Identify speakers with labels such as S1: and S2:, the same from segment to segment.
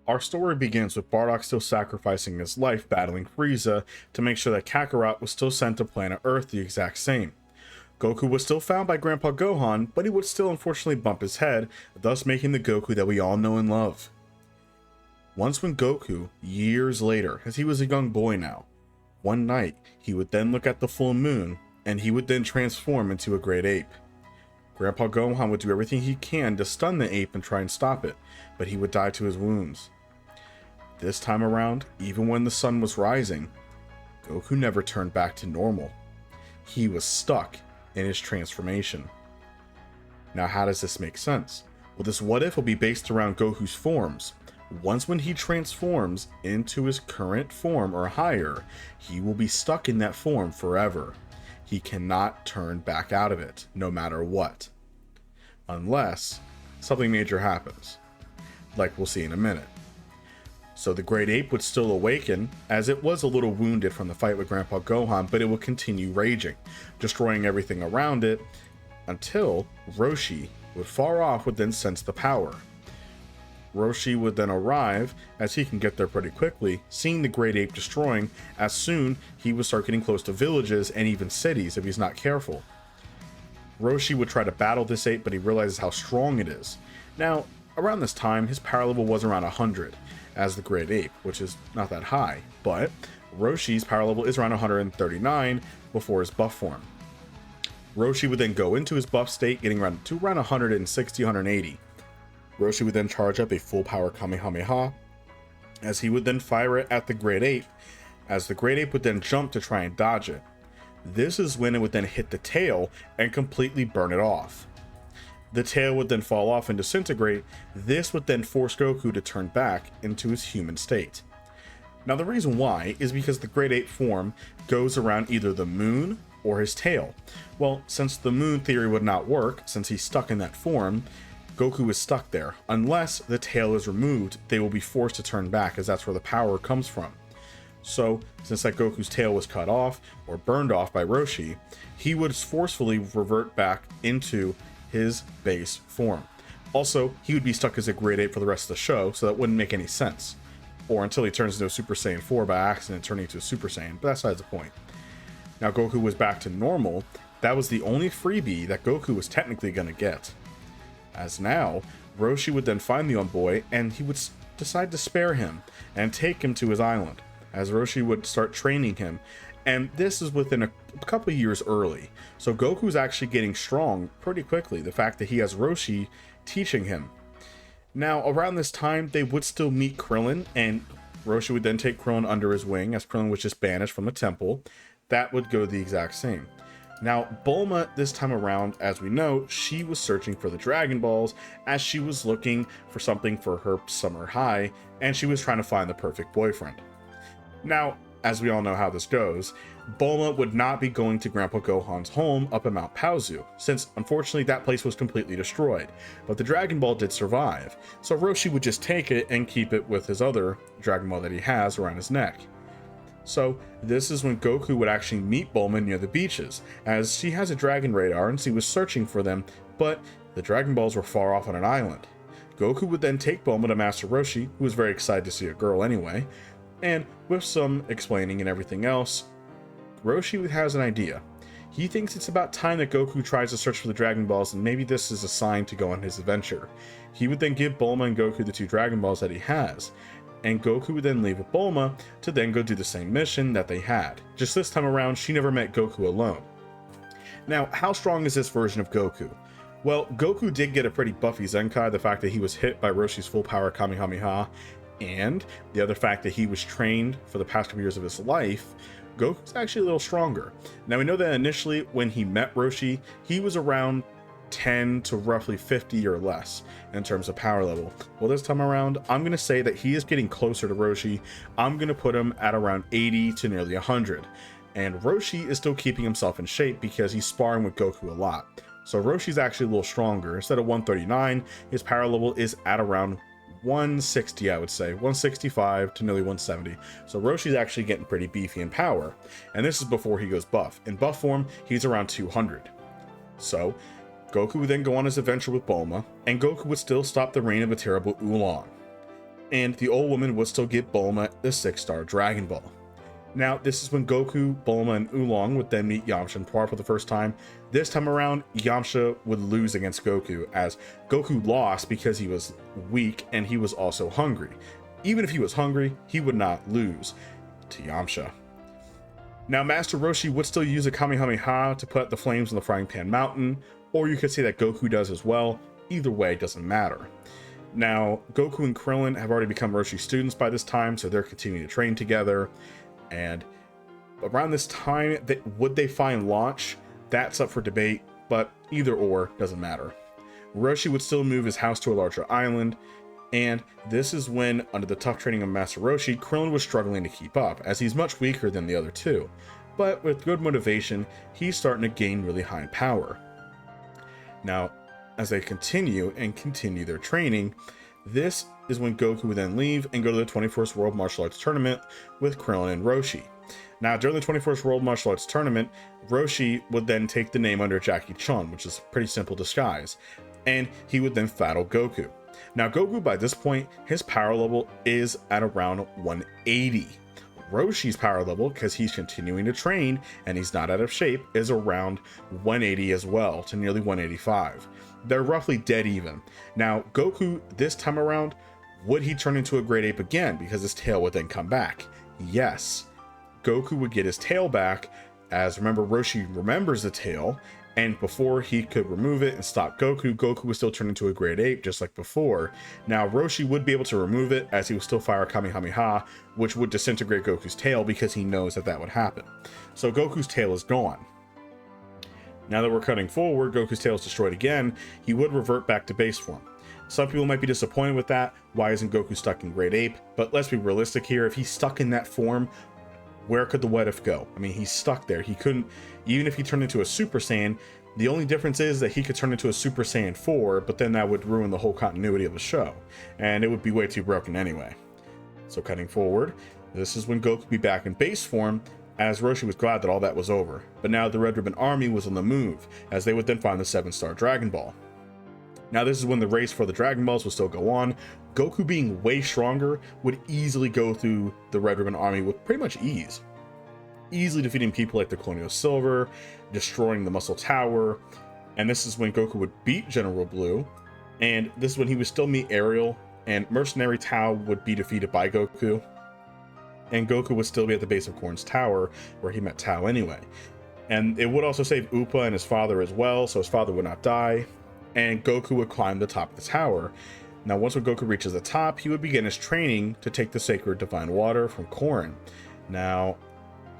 S1: Our story begins with Bardock still sacrificing his life battling Frieza to make sure that Kakarot was still sent to planet Earth the exact same. Goku was still found by Grandpa Gohan, but he would still unfortunately bump his head, thus making the Goku that we all know and love. Once when Goku, years later, as he was a young boy now, one night he would then look at the full moon, and he would then transform into a great ape. Grandpa Gohan would do everything he can to stun the ape and try and stop it, but he would die to his wounds. This time around, even when the sun was rising, Goku never turned back to normal. He was stuck in his transformation. Now, how does this make sense? Well, this what if will be based around Goku's forms. Once when he transforms into his current form or higher, he will be stuck in that form forever. He cannot turn back out of it, no matter what. Unless something major happens, like we'll see in a minute. So the Great Ape would still awaken, as it was a little wounded from the fight with Grandpa Gohan, but it would continue raging, destroying everything around it, until Roshi would then sense the power. Roshi would then arrive, as he can get there pretty quickly, seeing the Great Ape destroying, as soon he would start getting close to villages and even cities if he's not careful. Roshi would try to battle this ape, but he realizes how strong it is. Now, around this time, his power level was around 100, as the Great Ape, which is not that high, but Roshi's power level is around 139 before his buff form. Roshi would then go into his buff state, getting around 160, 180. Roshi would then charge up a full power Kamehameha, as he would then fire it at the Great Ape, as the Great Ape would then jump to try and dodge it. This is when it would then hit the tail and completely burn it off. The tail would then fall off and disintegrate. This would then force Goku to turn back into his human state. Now the reason why is because the Great Ape form goes around either the moon or his tail. Well, since the moon theory would not work, since he's stuck in that form, Goku is stuck there. Unless the tail is removed, they will be forced to turn back, as that's where the power comes from. So, since that Goku's tail was cut off or burned off by Roshi, he would forcefully revert back into his base form. Also, he would be stuck as a Great Ape for the rest of the show, so that wouldn't make any sense. Or until he turns into a Super Saiyan 4 by accident, turning into a Super Saiyan, but that's besides the point. Now Goku was back to normal. That was the only freebie that Goku was technically going to get. As now, Roshi would then find the young boy, and he would decide to spare him and take him to his island, as Roshi would start training him. And this is within a couple years early. So Goku's actually getting strong pretty quickly, the fact that he has Roshi teaching him. Now, around this time, they would still meet Krillin, and Roshi would then take Krillin under his wing, as Krillin was just banished from the temple. That would go the exact same. Now, Bulma, this time around, as we know, she was searching for the Dragon Balls, as she was looking for something for her summer high, and she was trying to find the perfect boyfriend. Now, as we all know how this goes, Bulma would not be going to Grandpa Gohan's home up in Mount Paozu, since unfortunately that place was completely destroyed, but the Dragon Ball did survive, so Roshi would just take it and keep it with his other Dragon Ball that he has around his neck. So this is when Goku would actually meet Bulma near the beaches, as she has a dragon radar and she was searching for them, but the Dragon Balls were far off on an island. Goku would then take Bulma to Master Roshi, who was very excited to see a girl anyway, and with some explaining and everything else, Roshi has an idea. He thinks it's about time that Goku tries to search for the Dragon Balls, and maybe this is a sign to go on his adventure. He would then give Bulma and Goku the 2 Dragon Balls that he has, and Goku would then leave with Bulma to then go do the same mission that they had. Just this time around, she never met Goku alone. Now, how strong is this version of Goku? Well, Goku did get a pretty buffy Zenkai, the fact that he was hit by Roshi's full power Kamehameha, and the other fact that he was trained for the past couple years of his life. Goku's actually a little stronger. Now, we know that initially when he met Roshi, he was around 10 to roughly 50 or less in terms of power level. Well, this time around, I'm going to say that he is getting closer to Roshi. I'm going to put him at around 80 to nearly 100. And Roshi is still keeping himself in shape because he's sparring with Goku a lot. So Roshi's actually a little stronger. Instead of 139, his power level is at around 160, I would say, 165 to nearly 170. So Roshi's actually getting pretty beefy in power, and this is before he goes buff. In buff form, he's around 200. So Goku would then go on his adventure with Bulma, and Goku would still stop the reign of a terrible Oolong. and the old woman would still get Bulma the 6-star Dragon Ball. Now, this is when Goku, Bulma, and Oolong would then meet Yamcha and Puar for the first time. This time around, Yamcha would lose against Goku, as Goku lost because he was weak and he was also hungry. Even if he was hungry, he would not lose to Yamcha. Now, Master Roshi would still use a Kamehameha to put out the flames on the Frying Pan Mountain, or you could say that Goku does as well. Either way, it doesn't matter. Now, Goku and Krillin have already become Roshi students by this time, so they're continuing to train together. And around this time, would they find launch? That's up for debate, but either or doesn't matter. Roshi would still move his house to a larger island, and this is when, under the tough training of Master Roshi, Krillin was struggling to keep up, as he's much weaker than the other two. But with good motivation, he's starting to gain really high power. Now, as they continue their training, this is when Goku would then leave and go to the 21st World Martial Arts Tournament with Krillin and Roshi. Now, during the 21st World Martial Arts Tournament, Roshi would then take the name under Jackie Chun, which is a pretty simple disguise, and he would then battle Goku. Now, Goku, by this point, his power level is at around 180. Roshi's power level, because he's continuing to train and he's not out of shape, is around 180 as well, to nearly 185. They're roughly dead even. Now, Goku, this time around, would he turn into a great ape again, because his tail would then come back? Yes. Goku would get his tail back, as remember, Roshi remembers the tail, and before he could remove it and stop Goku, Goku would still turn into a great ape just like before. Now, Roshi would be able to remove it, as he would still fire Kamehameha, which would disintegrate Goku's tail, because he knows that would happen. So Goku's tail is gone. Now that we're cutting forward, Goku's tail is destroyed again. He would revert back to base form. Some people might be disappointed with that. Why isn't Goku stuck in Great Ape? But let's be realistic here. If he's stuck in that form, where could the what if go? I mean, he's stuck there. He couldn't, even if he turned into a Super Saiyan, the only difference is that he could turn into a Super Saiyan 4, but then that would ruin the whole continuity of the show, and it would be way too broken anyway. So cutting forward, this is when Goku would be back in base form, as Roshi was glad that all that was over. But now the Red Ribbon Army was on the move, as they would then find the 7-star Dragon Ball. Now this is when the race for the Dragon Balls would still go on. Goku, being way stronger, would easily go through the Red Ribbon Army with pretty much ease. Easily defeating people like the Colonial Silver, destroying the Muscle Tower, and this is when Goku would beat General Blue, and this is when he would still meet Ariel, and Mercenary Tao would be defeated by Goku, and Goku would still be at the base of Korn's Tower, where he met Tao anyway. And it would also save Appa and his father as well, so his father would not die, and Goku would climb the top of the tower. Now, once when Goku reaches the top, he would begin his training to take the sacred divine water from Korn. Now,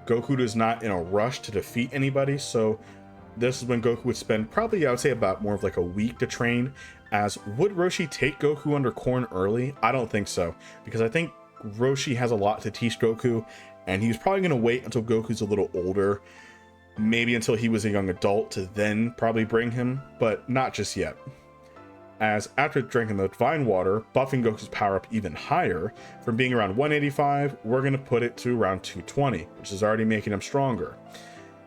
S1: Goku is not in a rush to defeat anybody, so this is when Goku would spend probably, I would say, about more of like a week to train. As would Roshi take Goku under Korn early? I don't think so, because I think Roshi has a lot to teach Goku, and he's probably going to wait until Goku's a little older, maybe until he was a young adult, to then probably bring him, but not just yet. As after drinking the divine water, buffing Goku's power up even higher, from being around 185, we're going to put it to around 220, which is already making him stronger.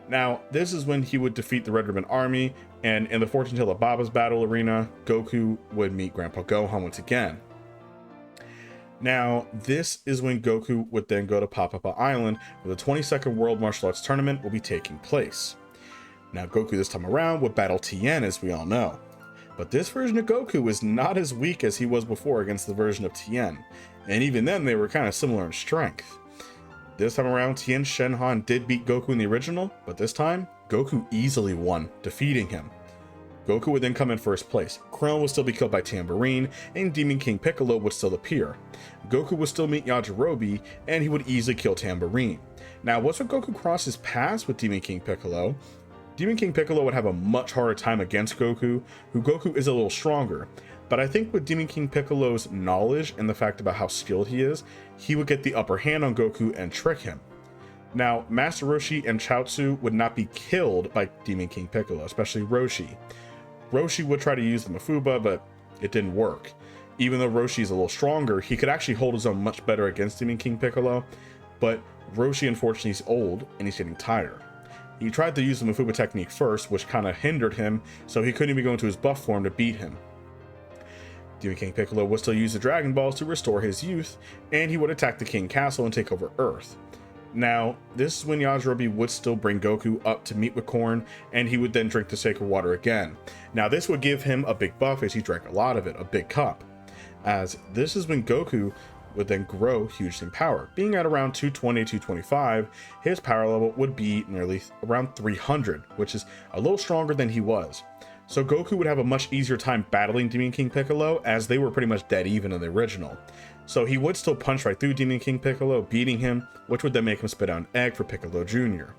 S1: Now, this is when he would defeat the Red Ribbon Army, and in the Fortune Teller Baba's battle arena, Goku would meet Grandpa Gohan once again. Now, this is when Goku would then go to Papapa Island, where the 22nd World Martial Arts Tournament will be taking place. Now, Goku this time around would battle Tien, as we all know. But this version of Goku is not as weak as he was before against the version of Tien, and even then they were kind of similar in strength. This time around, Tien Shenhan did beat Goku in the original, but this time, Goku easily won, defeating him. Goku would then come in first place. Krillin would still be killed by Tambourine, and Demon King Piccolo would still appear. Goku would still meet Yajirobe, and he would easily kill Tambourine. Now, once when Goku crosses paths with Demon King Piccolo, Demon King Piccolo would have a much harder time against Goku, who Goku is a little stronger. But I think with Demon King Piccolo's knowledge and the fact about how skilled he is, he would get the upper hand on Goku and trick him. Now, Master Roshi and Chaozu would not be killed by Demon King Piccolo, especially Roshi. Roshi would try to use the Mafuba, but it didn't work. Even though Roshi is a little stronger, he could actually hold his own much better against Demon King Piccolo, but Roshi, unfortunately, is old and he's getting tired. He tried to use the Mafuba technique first, which kind of hindered him, so he couldn't even go into his buff form to beat him. Demon King Piccolo would still use the Dragon Balls to restore his youth, and he would attack the King Castle and take over Earth. Now, this is when Yajirobe would still bring Goku up to meet with Corn, and he would then drink the sacred water again. Now, this would give him a big buff as he drank a lot of it, a big cup, as this is when Goku would then grow hugely in power. Being at around 220, 225, his power level would be nearly around 300, which is a little stronger than he was. So Goku would have a much easier time battling Demon King Piccolo, as they were pretty much dead even in the original. So he would still punch right through Demon King Piccolo, beating him, which would then make him spit out an egg for Piccolo Jr.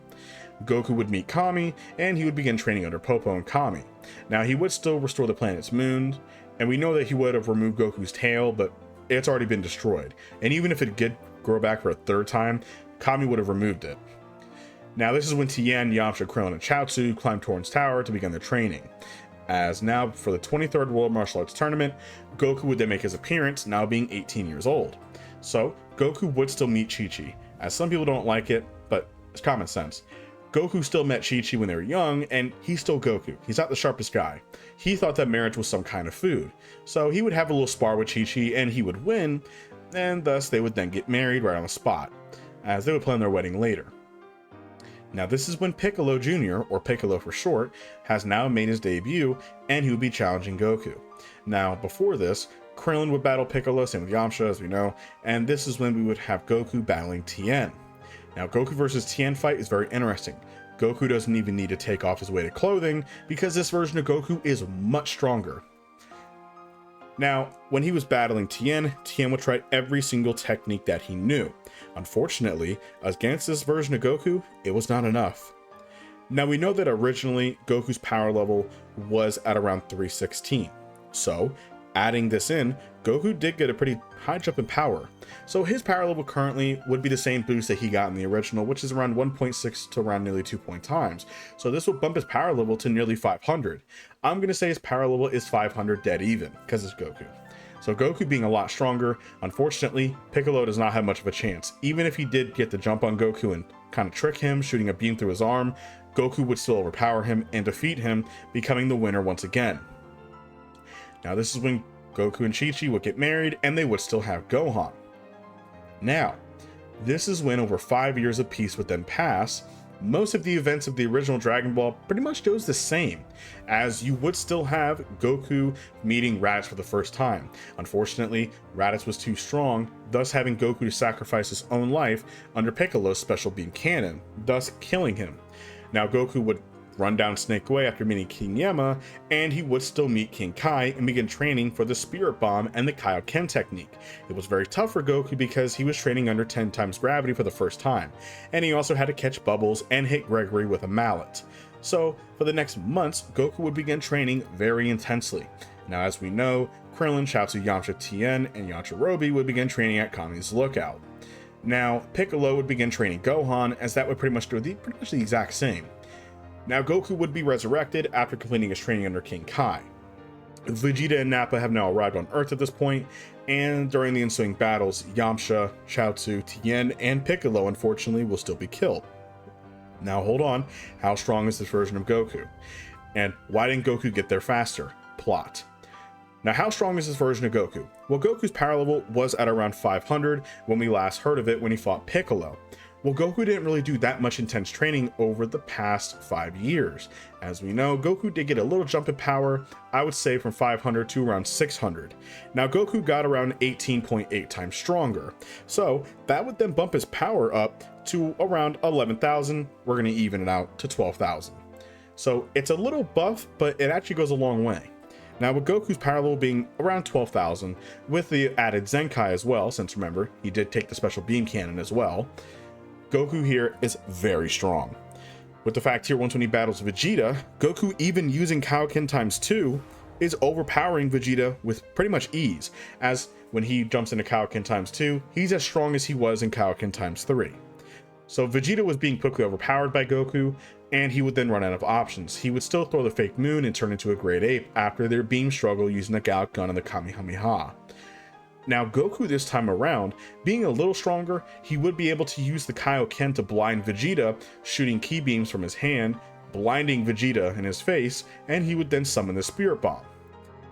S1: Goku would meet Kami, and he would begin training under Popo and Kami. Now, he would still restore the planet's moon, and we know that he would have removed Goku's tail, but it's already been destroyed. And even if it did grow back for a third time, Kami would have removed it. Now, this is when Tien, Yamcha, Krillin, and Chaozu climbed Torrent's Tower to begin their training. As now, for the 23rd World Martial Arts Tournament, Goku would then make his appearance, now being 18 years old. So, Goku would still meet Chi-Chi, as some people don't like it, but it's common sense. Goku still met Chi-Chi when they were young, and he's still Goku. He's not the sharpest guy. He thought that marriage was some kind of food. So he would have a little spar with Chi-Chi, and he would win, and thus they would then get married right on the spot, as they would plan their wedding later. Now, this is when Piccolo Jr., or Piccolo for short, has now made his debut, and he would be challenging Goku. Now, before this, Krillin would battle Piccolo, same with Yamcha, as we know, and this is when we would have Goku battling Tien. Now, Goku versus Tien fight is very interesting. Goku doesn't even need to take off his weighted clothing, because this version of Goku is much stronger. Now, when he was battling Tien, Tien would try every single technique that he knew. Unfortunately, against this version of Goku, it was not enough. Now, we know that originally Goku's power level was at around 316. So, adding this in, Goku did get a pretty high jump in power. So his power level currently would be the same boost that he got in the original, which is around 1.6 to around nearly 2 times. So this would bump his power level to nearly 500. I'm going to say his power level is 500 dead even, because it's Goku. So Goku being a lot stronger, unfortunately, Piccolo does not have much of a chance. Even if he did get the jump on Goku and kind of trick him, shooting a beam through his arm, Goku would still overpower him and defeat him, becoming the winner once again. Now, this is when Goku and Chi-Chi would get married, and they would still have Gohan. Now, this is when over 5 years of peace would then pass. Most of the events of the original Dragon Ball pretty much goes the same, as you would still have Goku meeting Raditz for the first time. Unfortunately, Raditz was too strong, thus having Goku to sacrifice his own life under Piccolo's special beam cannon, thus killing him. Now, Goku would run down Snake Way after meeting King Yama, and he would still meet King Kai and begin training for the Spirit Bomb and the Kaioken technique. It was very tough for Goku because he was training under 10 times gravity for the first time, and he also had to catch bubbles and hit Gregory with a mallet. So, for the next months, Goku would begin training very intensely. Now, as we know, Krillin, Chaozu, Yamcha, Tien, and Yajirobe would begin training at Kami's Lookout. Now, Piccolo would begin training Gohan, as that would pretty much do the exact same. Now, Goku would be resurrected after completing his training under King Kai. Vegeta and Nappa have now arrived on Earth at this point, and during the ensuing battles, Yamcha, Chaozu, Tien, and Piccolo unfortunately will still be killed. Now hold on, how strong is this version of Goku? And why didn't Goku get there faster? Plot. Now, how strong is this version of Goku? Well, Goku's power level was at around 500 when we last heard of it when he fought Piccolo. Well, Goku didn't really do that much intense training over the past 5 years. As we know, Goku did get a little jump in power, I would say from 500 to around 600. Now, Goku got around 18.8 times stronger, so that would then bump his power up to around 11,000. We're going to even it out to 12,000. So it's a little buff, but it actually goes a long way. Now, with Goku's power level being around 12,000, with the added Zenkai as well, since remember, he did take the special beam cannon as well, Goku here is very strong. With the fact here, once when he battles Vegeta, Goku, even using Kaioken times 2, is overpowering Vegeta with pretty much ease, as when he jumps into Kaioken times 2, he's as strong as he was in Kaioken times 3. So Vegeta was being quickly overpowered by Goku, and he would then run out of options. He would still throw the fake moon and turn into a great ape after their beam struggle using the Gallic Gun and the Kamehameha. Now, Goku this time around, being a little stronger, he would be able to use the Kaioken to blind Vegeta, shooting ki beams from his hand, blinding Vegeta in his face, and he would then summon the Spirit Bomb.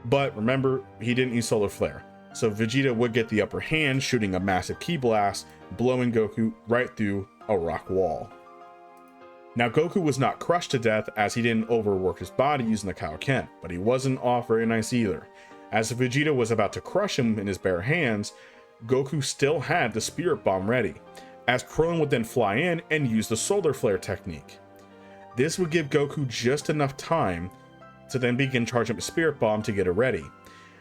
S1: But remember, he didn't use Solar Flare. So Vegeta would get the upper hand, shooting a massive ki blast, blowing Goku right through a rock wall. Now Goku was not crushed to death as he didn't overwork his body using the Kaioken, but he wasn't off very nice either. As Vegeta was about to crush him in his bare hands, Goku still had the Spirit Bomb ready, as Krillin would then fly in and use the Solar Flare technique. This would give Goku just enough time to then begin charging up a Spirit Bomb to get it ready.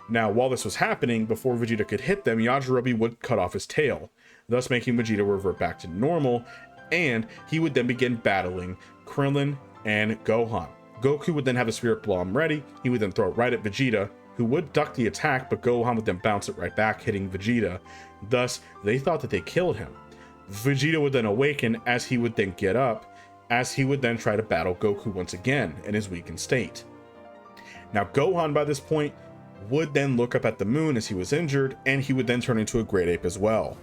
S1: Now, while this was happening, before Vegeta could hit them, Yajirobe would cut off his tail, thus making Vegeta revert back to normal, and he would then begin battling Krillin and Gohan. Goku would then have the Spirit Bomb ready. He would then throw it right at Vegeta, who would duck the attack, but Gohan would then bounce it right back, hitting Vegeta. Thus, they thought that they killed him. Vegeta would then awaken as he would then get up, as he would then try to battle Goku once again in his weakened state. Now, Gohan by this point would then look up at the moon as he was injured, and he would then turn into a great ape as well.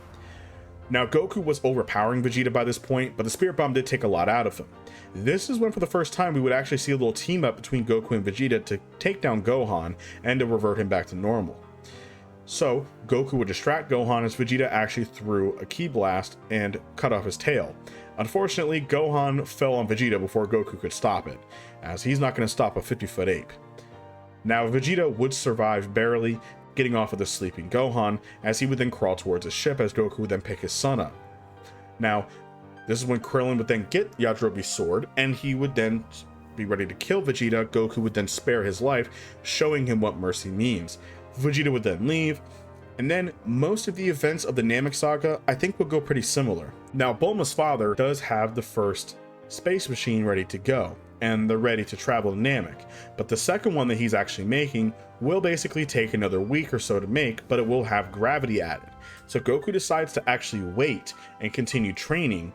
S1: Now, Goku was overpowering Vegeta by this point, but the Spirit Bomb did take a lot out of him. This is when for the first time we would actually see a little team up between Goku and Vegeta to take down Gohan and to revert him back to normal. So Goku would distract Gohan as Vegeta actually threw a ki blast and cut off his tail. Unfortunately, Gohan fell on Vegeta before Goku could stop it, as he's not going to stop a 50-foot ape. Now, Vegeta would survive barely, getting off of the sleeping Gohan, as he would then crawl towards his ship as Goku would then pick his son up. Now, this is when Krillin would then get Yajirobe's sword, and he would then be ready to kill Vegeta. Goku would then spare his life, showing him what mercy means. Vegeta would then leave, and then most of the events of the Namek saga I think will go pretty similar. Now, Bulma's father does have the first space machine ready to go, and they're ready to travel to Namek, but the second one that he's actually making will basically take another week or so to make, but it will have gravity added. So Goku decides to actually wait and continue training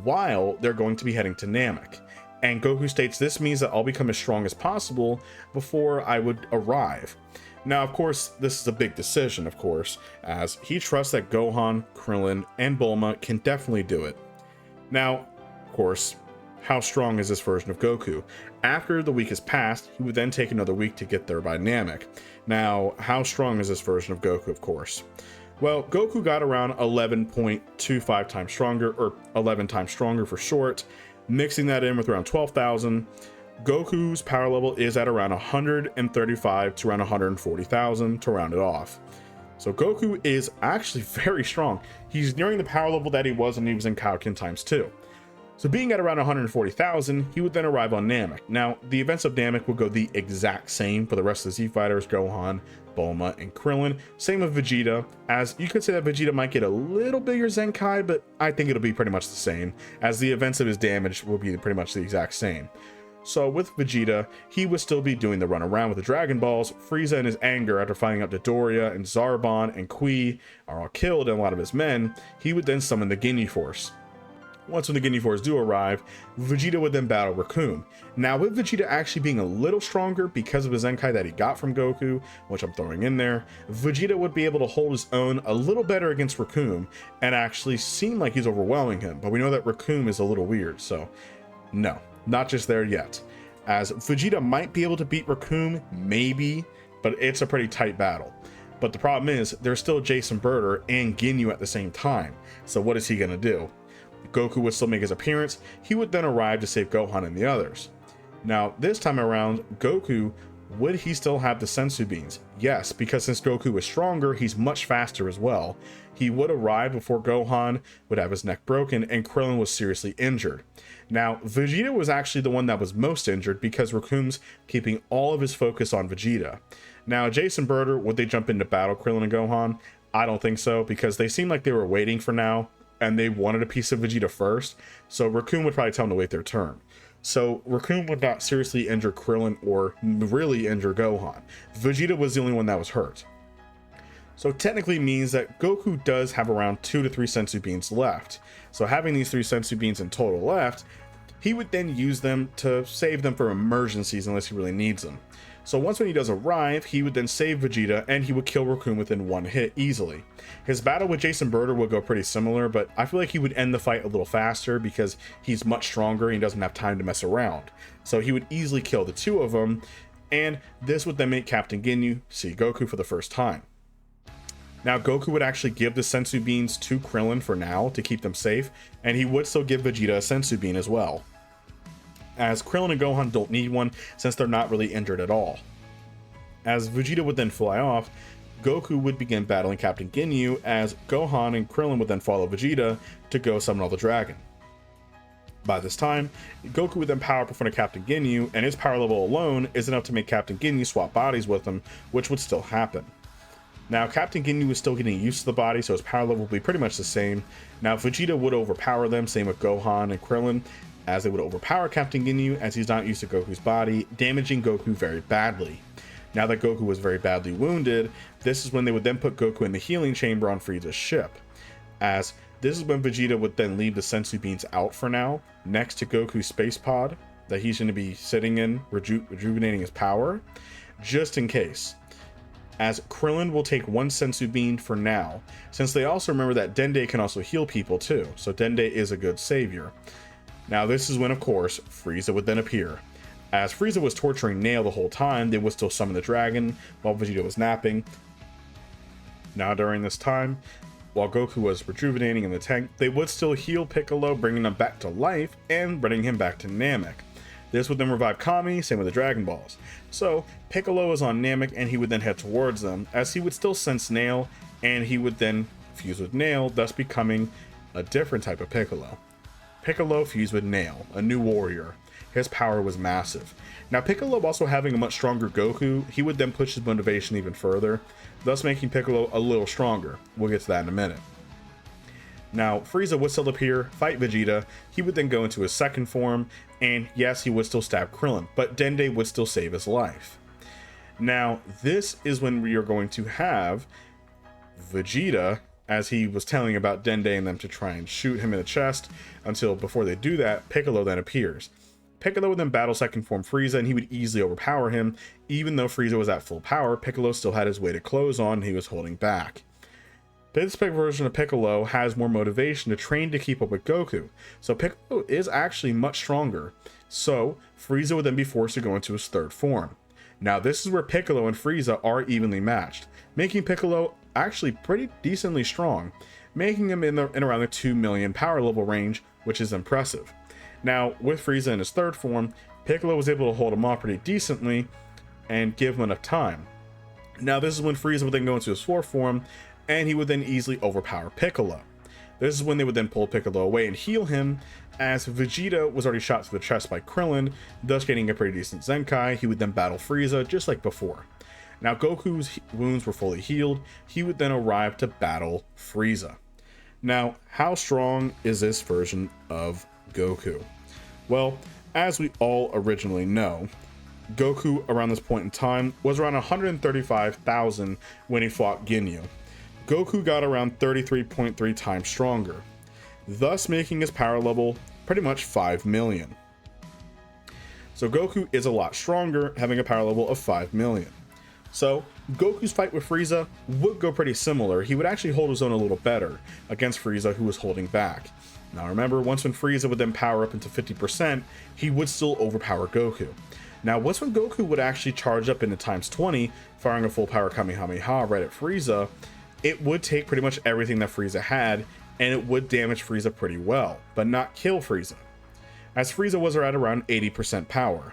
S1: while they're going to be heading to Namek. And Goku states, this means that I'll become as strong as possible before I would arrive. Now, of course, this is a big decision, of course, as he trusts that Gohan, Krillin, and Bulma can definitely do it. Now, of course, how strong is this version of Goku? After the week has passed, he would then take another week to get there by Namek. Now, how strong is this version of Goku, of course? Well, Goku got around 11.25 times stronger, or 11 times stronger for short. Mixing that in with around 12,000, Goku's power level is at around 135 to around 140,000 to round it off. So Goku is actually very strong. He's nearing the power level that he was when he was in Kaioken times 2. So being at around 140,000, he would then arrive on Namek. Now, the events of Namek will go the exact same for the rest of the Z Fighters, Gohan, Bulma, and Krillin. Same with Vegeta, as you could say that Vegeta might get a little bigger Zenkai, but I think it'll be pretty much the same, as the events of his damage will be pretty much the exact same. So with Vegeta, he would still be doing the run around with the Dragon Balls. Frieza in his anger after finding out Dodoria and Zarbon and Kui are all killed and a lot of his men, he would then summon the Ginyu Force. Once when the Ginyu Force do arrive, Vegeta would then battle Recoome. Now, with Vegeta actually being a little stronger because of his Zenkai that he got from Goku, which I'm throwing in there, Vegeta would be able to hold his own a little better against Recoome and actually seem like he's overwhelming him. But we know that Recoome is a little weird, so no, not just there yet. As Vegeta might be able to beat Recoome, maybe, but it's a pretty tight battle. But the problem is, there's still Jason Birder and Ginyu at the same time, so what is he going to do? Goku would still make his appearance. He would then arrive to save Gohan and the others. Now, this time around, Goku, would he still have the Sensu Beans? Yes, because since Goku is stronger, he's much faster as well. He would arrive before Gohan would have his neck broken and Krillin was seriously injured. Now, Vegeta was actually the one that was most injured because Rakoome's keeping all of his focus on Vegeta. Now, Jason Birder, would they jump into battle Krillin and Gohan? I don't think so, because they seemed like they were waiting for now, and they wanted a piece of Vegeta first, so Recoome would probably tell them to wait their turn. So Recoome would not seriously injure Krillin or really injure Gohan. Vegeta was the only one that was hurt. So technically means that Goku does have around 2 to 3 Sensu Beans left. So having these 3 Sensu Beans in total left, he would then use them to save them for emergencies unless he really needs them. So once when he does arrive, he would then save Vegeta and he would kill Recoome within one hit easily. His battle with Jason Birder will go pretty similar, but I feel like he would end the fight a little faster because he's much stronger and he doesn't have time to mess around. So he would easily kill the two of them, and this would then make Captain Ginyu see Goku for the first time. Now, Goku would actually give the Senzu Beans to Krillin for now to keep them safe, and he would still give Vegeta a Senzu Bean as well, as Krillin and Gohan don't need one since they're not really injured at all. As Vegeta would then fly off, Goku would begin battling Captain Ginyu, as Gohan and Krillin would then follow Vegeta to go summon all the dragon. By this time, Goku would then power up in front of Captain Ginyu, and his power level alone is enough to make Captain Ginyu swap bodies with him, which would still happen. Now, Captain Ginyu is still getting used to the body, so his power level will be pretty much the same. Now, Vegeta would overpower them, same with Gohan and Krillin, as they would overpower Captain Ginyu, as he's not used to Goku's body, damaging Goku very badly. Now that Goku was very badly wounded, this is when they would then put Goku in the healing chamber on Frieza's ship, as this is when Vegeta would then leave the Senzu Beans out for now, next to Goku's space pod that he's going to be sitting in, rejuvenating his power, just in case. As Krillin will take one Senzu Bean for now, since they also remember that Dende can also heal people too, so Dende is a good savior. Now this is when, of course, Frieza would then appear. As Frieza was torturing Nail the whole time, they would still summon the dragon while Vegeta was napping. Now during this time, while Goku was rejuvenating in the tank, they would still heal Piccolo, bringing him back to life and bringing him back to Namek. This would then revive Kami, same with the Dragon Balls. So Piccolo is on Namek and he would then head towards them, as he would still sense Nail, and he would then fuse with Nail, thus becoming a different type of Piccolo. Piccolo fused with Nail, a new warrior. His power was massive. Now Piccolo also having a much stronger Goku, he would then push his motivation even further, thus making Piccolo a little stronger. We'll get to that in a minute. Now Frieza would still appear, fight Vegeta, he would then go into his second form, and yes, he would still stab Krillin, but Dende would still save his life. Now this is when we are going to have Vegeta, as he was telling about Dende and them to try and shoot him in the chest, until before they do that, Piccolo then appears. Piccolo would then battle second form Frieza, and he would easily overpower him. Even though Frieza was at full power, Piccolo still had his weighted clothes on, and he was holding back. This version of Piccolo has more motivation to train to keep up with Goku, so Piccolo is actually much stronger. So Frieza would then be forced to go into his third form. Now this is where Piccolo and Frieza are evenly matched, making Piccolo actually pretty decently strong, making him in around the 2 million power level range, which is impressive. Now with Frieza in his third form, Piccolo was able to hold him off pretty decently and give him enough time. Now this is when Frieza would then go into his fourth form, and he would then easily overpower Piccolo. This is when they would then pull Piccolo away and heal him, as Vegeta was already shot through the chest by Krillin, thus getting a pretty decent Zenkai. He would then battle Frieza just like before. Now Goku's wounds were fully healed, he would then arrive to battle Frieza. Now, how strong is this version of Goku? Well, as we all originally know, Goku around this point in time was around 135,000 when he fought Ginyu. Goku got around 33.3 times stronger, thus making his power level pretty much 5 million. So Goku is a lot stronger, having a power level of 5 million. So Goku's fight with Frieza would go pretty similar. He would actually hold his own a little better against Frieza, who was holding back. Now remember, once when Frieza would then power up into 50%, he would still overpower Goku. Now once when Goku would actually charge up into times 20, firing a full power Kamehameha right at Frieza, it would take pretty much everything that Frieza had, and it would damage Frieza pretty well, but not kill Frieza, as Frieza was at around 80% power.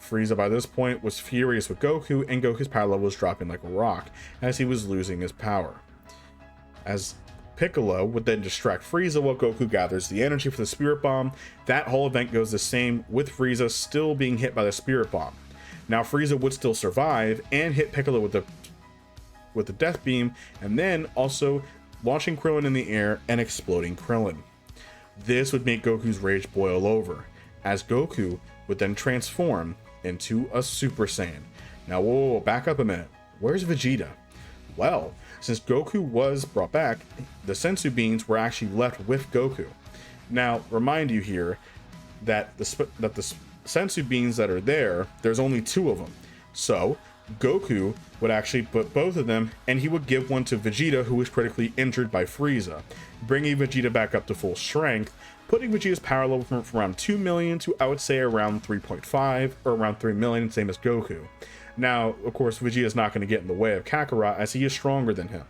S1: Frieza by this point was furious with Goku, and Goku's power level was dropping like a rock as he was losing his power. As Piccolo would then distract Frieza while Goku gathers the energy for the Spirit Bomb, that whole event goes the same, with Frieza still being hit by the Spirit Bomb. Now Frieza would still survive and hit Piccolo with the Death Beam, and then also launching Krillin in the air and exploding Krillin. This would make Goku's rage boil over, as Goku would then transform into a Super Saiyan. Now, whoa, back up a minute. Where's Vegeta? Well, since Goku was brought back, the Senzu Beans were actually left with Goku. Now, remind you here that the Senzu Beans that are there, there's only 2 of them. So, Goku would actually put both of them, and he would give one to Vegeta, who was critically injured by Frieza, bringing Vegeta back up to full strength, putting Vegeta's power level from around 2 million to, I would say, around 3.5 or around 3 million, same as Goku. Now, of course, Vegeta is not going to get in the way of Kakarot, as he is stronger than him.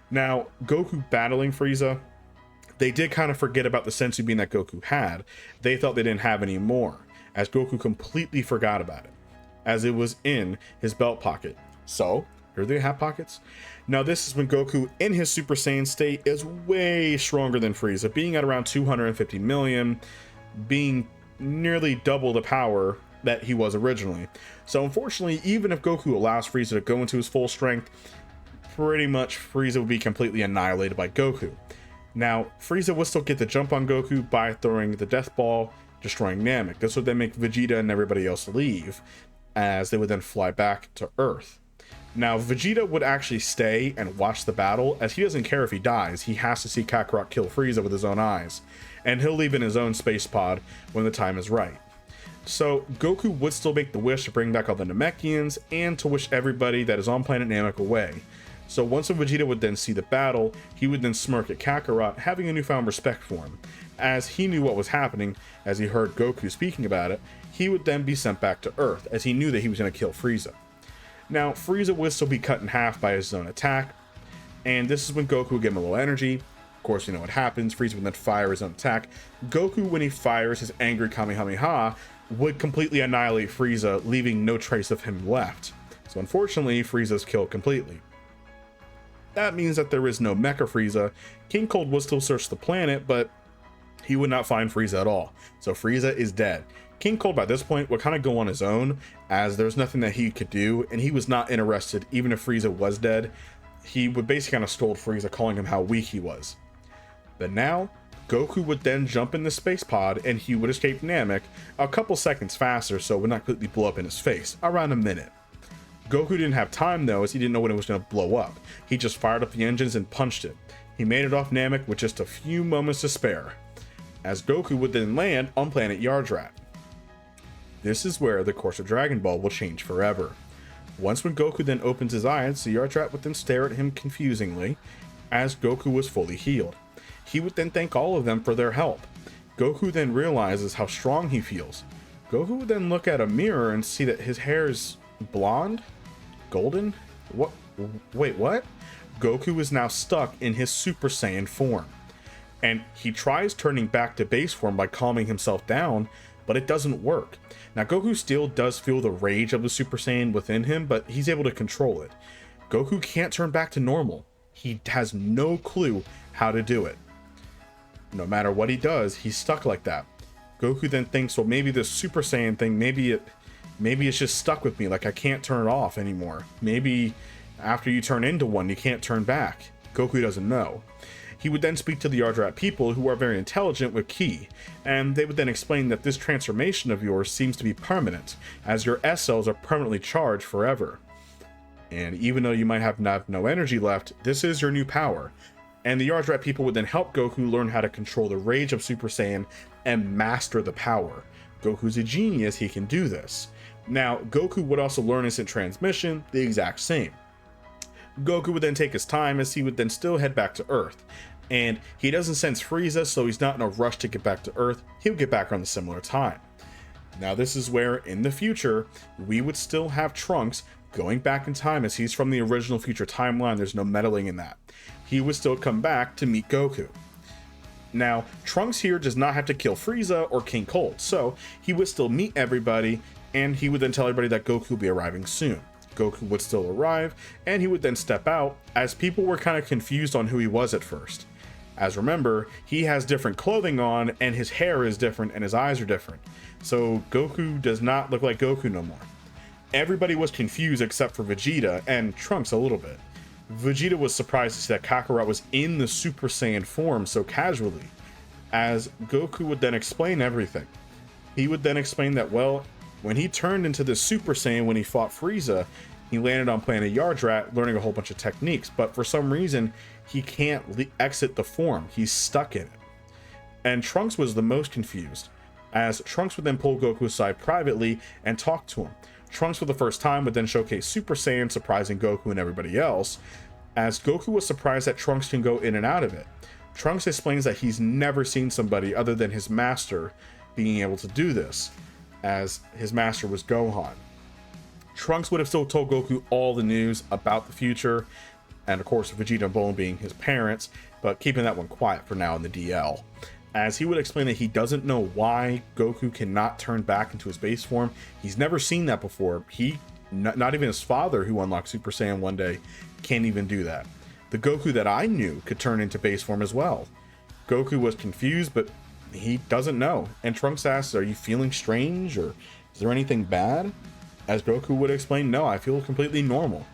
S1: Now, Goku battling Frieza, they did kind of forget about the senzu bean that Goku had. They thought they didn't have any more, as Goku completely forgot about it, as it was in his belt pocket. So, here they have pockets. Now, this is when Goku, in his Super Saiyan state, is way stronger than Frieza, being at around 250 million, being nearly double the power that he was originally. So, unfortunately, even if Goku allows Frieza to go into his full strength, pretty much Frieza would be completely annihilated by Goku. Now, Frieza would still get the jump on Goku by throwing the Death Ball, destroying Namek. This would then make Vegeta and everybody else leave, as they would then fly back to Earth. Now, Vegeta would actually stay and watch the battle, as he doesn't care if he dies. He has to see Kakarot kill Frieza with his own eyes, and he'll leave in his own space pod when the time is right. So, Goku would still make the wish to bring back all the Namekians, and to wish everybody that is on planet Namek away. So once Vegeta would then see the battle, he would then smirk at Kakarot, having a newfound respect for him. As he knew what was happening, as he heard Goku speaking about it, he would then be sent back to Earth, as he knew that he was going to kill Frieza. Now, Frieza would still be cut in half by his own attack, and this is when Goku would give him a little energy. Of course, you know what happens. Frieza would then fire his own attack. Goku, when he fires his angry Kamehameha, would completely annihilate Frieza, leaving no trace of him left. So unfortunately, Frieza's killed completely. That means that there is no Mecha Frieza. King Cold would still search the planet, but he would not find Frieza at all. So Frieza is dead. King Cold by this point would kind of go on his own, as there's nothing that he could do, and he was not interested. Even if Frieza was dead, he would basically kind of scold Frieza, calling him how weak he was. But now, Goku would then jump in the space pod, and he would escape Namek a couple seconds faster, so it would not completely blow up in his face, around a minute. Goku didn't have time though, as he didn't know when it was going to blow up. He just fired up the engines and punched it. He made it off Namek with just a few moments to spare, as Goku would then land on planet Yardrat. This is where the course of Dragon Ball will change forever. Once when Goku then opens his eyes, the Yardrat would then stare at him confusingly, as Goku was fully healed. He would then thank all of them for their help. Goku then realizes how strong he feels. Goku would then look at a mirror and see that his hair is blonde? Golden? What? Wait, what? Goku is now stuck in his Super Saiyan form, and he tries turning back to base form by calming himself down, but it doesn't work. Now, Goku still does feel the rage of the Super Saiyan within him, but he's able to control it. Goku can't turn back to normal. He has no clue how to do it. No matter what he does, he's stuck like that. Goku then thinks, well, maybe this Super Saiyan thing, maybe it's just stuck with me, like I can't turn it off anymore. Maybe after you turn into one, you can't turn back. Goku doesn't know. He would then speak to the Yardrat people, who are very intelligent with Ki, and they would then explain that this transformation of yours seems to be permanent, as your S cells are permanently charged forever. And even though you might have no energy left, this is your new power. And the Yardrat people would then help Goku learn how to control the rage of Super Saiyan and master the power. Goku's a genius, he can do this. Now, Goku would also learn instant transmission, the exact same. Goku would then take his time, as he would then still head back to Earth. And he doesn't sense Frieza, so he's not in a rush to get back to Earth. He'll get back around a similar time. Now, this is where, in the future, we would still have Trunks going back in time, as he's from the original future timeline. There's no meddling in that. He would still come back to meet Goku. Now, Trunks here does not have to kill Frieza or King Cold, so he would still meet everybody, and he would then tell everybody that Goku will be arriving soon. Goku would still arrive, and he would then step out, as people were kind of confused on who he was at first. As remember, he has different clothing on, and his hair is different, and his eyes are different. So Goku does not look like Goku no more. Everybody was confused except for Vegeta, and Trunks a little bit. Vegeta was surprised to see that Kakarot was in the Super Saiyan form so casually, as Goku would then explain everything. He would then explain that, well, when he turned into the Super Saiyan when he fought Frieza, he landed on planet Yardrat learning a whole bunch of techniques, but for some reason, he can't exit the form. He's stuck in it. And Trunks was the most confused, as Trunks would then pull Goku aside privately and talk to him. Trunks for the first time would then showcase Super Saiyan, surprising Goku and everybody else, as Goku was surprised that Trunks can go in and out of it. Trunks explains that he's never seen somebody other than his master being able to do this, as his master was Gohan. Trunks would have still told Goku all the news about the future, and of course Vegeta and Bulma being his parents, but keeping that one quiet for now in the DL. As he would explain that he doesn't know why Goku cannot turn back into his base form. He's never seen that before. Not even his father, who unlocked Super Saiyan one day, can't even do that. The Goku that I knew could turn into base form as well. Goku was confused, but he doesn't know. And Trunks asks, are you feeling strange, or is there anything bad? As Goku would explain, no, I feel completely normal,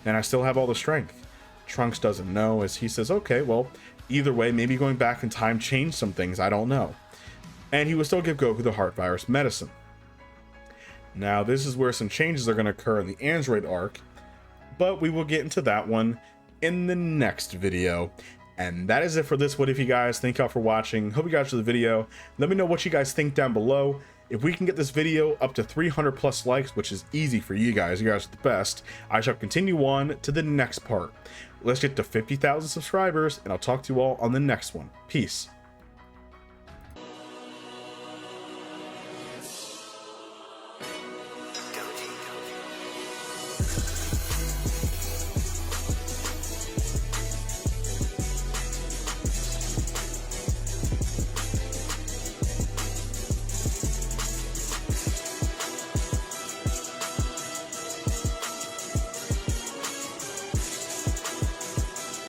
S1: and I still have all the strength. Trunks doesn't know, as he says, okay, well, either way, maybe going back in time changed some things, I don't know. And he would still give Goku the heart virus medicine. Now, this is where some changes are going to occur in the Android arc, but we will get into that one in the next video. And that is it for this What If, you guys. Thank y'all for watching. Hope you guys enjoyed the video. Let me know what you guys think down below. If we can get this video up to 300 plus likes, which is easy for you guys are the best, I shall continue on to the next part. Let's get to 50,000 subscribers, and I'll talk to you all on the next one. Peace.
S2: Go,